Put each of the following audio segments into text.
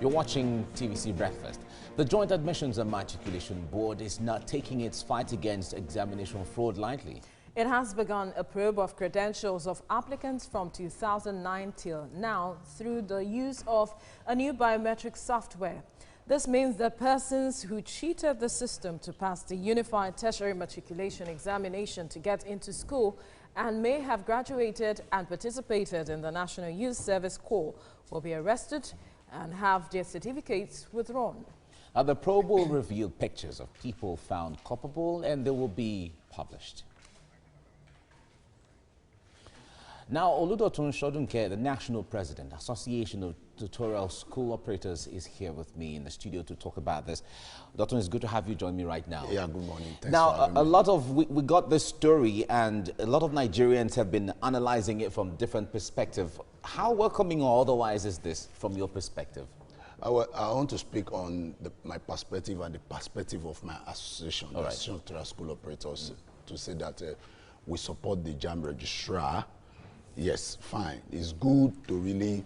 You're watching TVC Breakfast. The Joint Admissions and Matriculation Board is not taking its fight against examination fraud lightly. It has begun a probe of credentials of applicants from 2009 till now through the use of a new biometric software. This means that persons who cheated the system to pass the Unified Tertiary Matriculation Examination to get into school and may have graduated and participated in the National Youth Service Corps will be arrested and have their certificates withdrawn. The probe will reveal pictures of people found culpable and they will be published. Now, Oludotun Shodunke, the National President, Association of Tutorial School Operators, is here with me in the studio to talk about this. Dotun, it's good to have you join me right now. Yeah, good morning. Thanks now, for having me. a lot of, we got this story and a lot of Nigerians have been analyzing it from different perspectives. How welcoming or otherwise is this from your perspective? I want to speak on my perspective and the perspective of my association, the Association of Tutorial School Operators, to say that we support the JAMB registrar. Yes, fine. It's good to really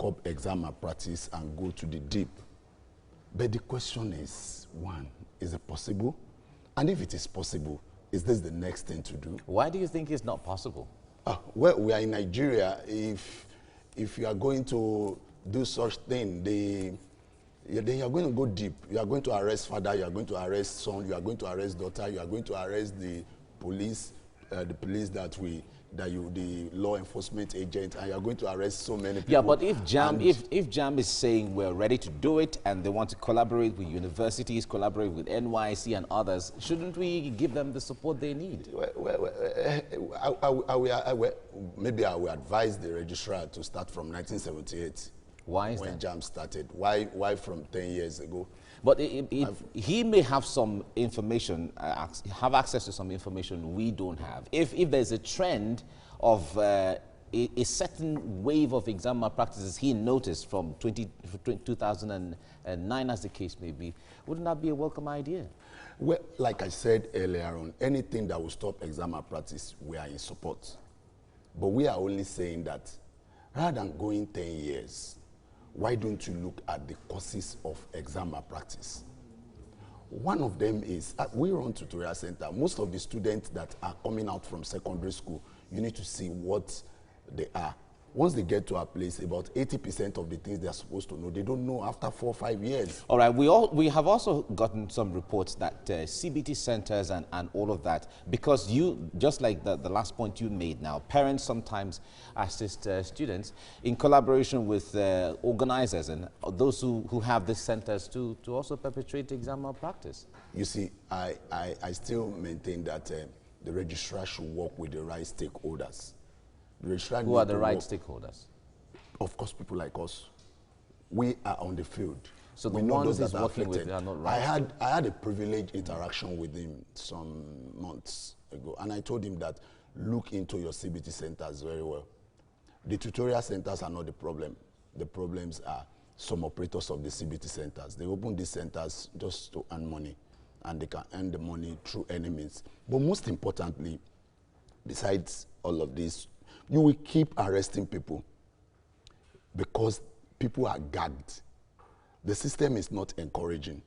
curb exam malpractice and go to the deep. But the question is, one, is it possible? And if it is possible, is this the next thing to do? Why do you think it's not possible? Well, we are in Nigeria. If you are going to do such thing, then you are going to go deep. You are going to arrest father, you are going to arrest son, you are going to arrest daughter, you are going to arrest the police the law enforcement agent, and you're going to arrest so many people. Yeah, but if JAMB is saying we're ready to do it and they want to collaborate with universities, collaborate with NYC and others, shouldn't we give them the support they need? Maybe I will advise the registrar to start from 1978. Why is when that? JAMB started. Why from 10 years ago? But he may have some information, have access to some information we don't have. If there's a trend of a certain wave of exam malpractices he noticed from 2009, as the case may be, wouldn't that be a welcome idea? Well, like I said earlier on, anything that will stop exam malpractice, we are in support. But we are only saying that rather than going 10 years, why don't you look at the causes of exam malpractice? One of them is, we run tutorial center. Most of the students that are coming out from secondary school, you need to see what they are. Once they get to our place, about 80% of the things they're supposed to know, they don't know after 4 or 5 years. All right, we have also gotten some reports that CBT centers and all of that, because you, just like the last point you made now, parents sometimes assist students in collaboration with organizers and those who have these centers to also perpetrate exam malpractice. You see, I still maintain that the registrar should work with the right stakeholders. Who are the right stakeholders? Of course, people like us. We are on the field. So the ones he's working with are not right? I had a privileged interaction with him some months ago, and I told him that look into your CBT centers very well. The tutorial centers are not the problem. The problems are some operators of the CBT centers. They open these centers just to earn money, and they can earn the money through any means. But most importantly, besides all of this, you will keep arresting people because people are gagged. The system is not encouraging.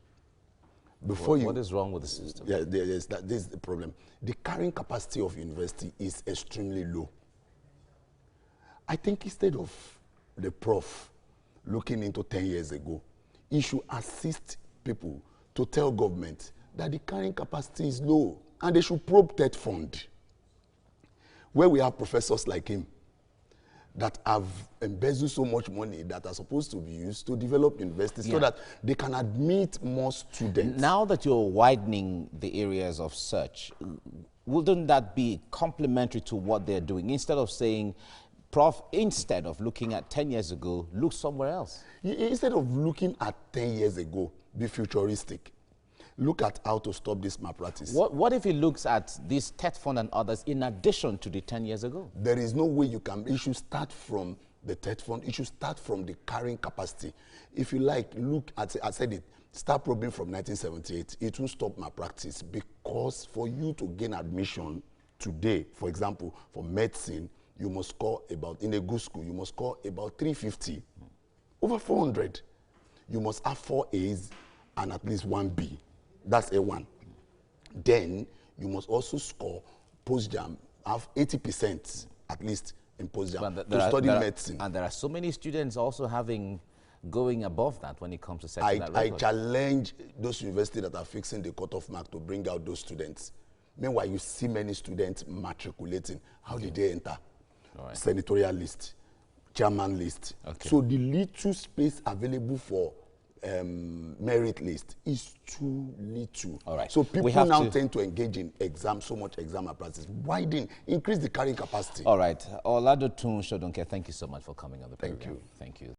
What is wrong with the system? Yeah, this is the problem. The carrying capacity of university is extremely low. I think instead of the prof looking into 10 years ago, he should assist people to tell government that the carrying capacity is low and they should probe that fund. Where we have professors like him that have embezzled so much money that are supposed to be used to develop universities so that they can admit more students. Now that you're widening the areas of search, wouldn't that be complementary to what they're doing? Instead of saying, Prof, instead of looking at 10 years ago, look somewhere else. Instead of looking at 10 years ago, be futuristic. Look at how to stop this malpractice. What if he looks at this TET fund and others in addition to the 10 years ago? There is no way you can. It should start from the TET fund. It should start from the carrying capacity. If you like, look at, I said it, start probing from 1978. It won't stop malpractice because for you to gain admission today, for example, for medicine, you must score about, in a good school, you must score about 350, over 400. you must have 4 A's and at least 1 B. That's A1. Then you must also score post-JAMB, have 80% at least in post-JAMB to study medicine. And there are so many students also going above that when it comes to setting that record. I challenge those universities that are fixing the cutoff mark to bring out those students. Meanwhile, you see many students matriculating. How did they enter? Right. Senatorial list, chairman list. Okay. So the little space available for merit list is too little. All right. So people now tend to engage in exam, so much exam malpractice. Widen, increase the carrying capacity. All right. Olado Tun Shodunke, thank you so much for coming on the program. Thank you. Thank you.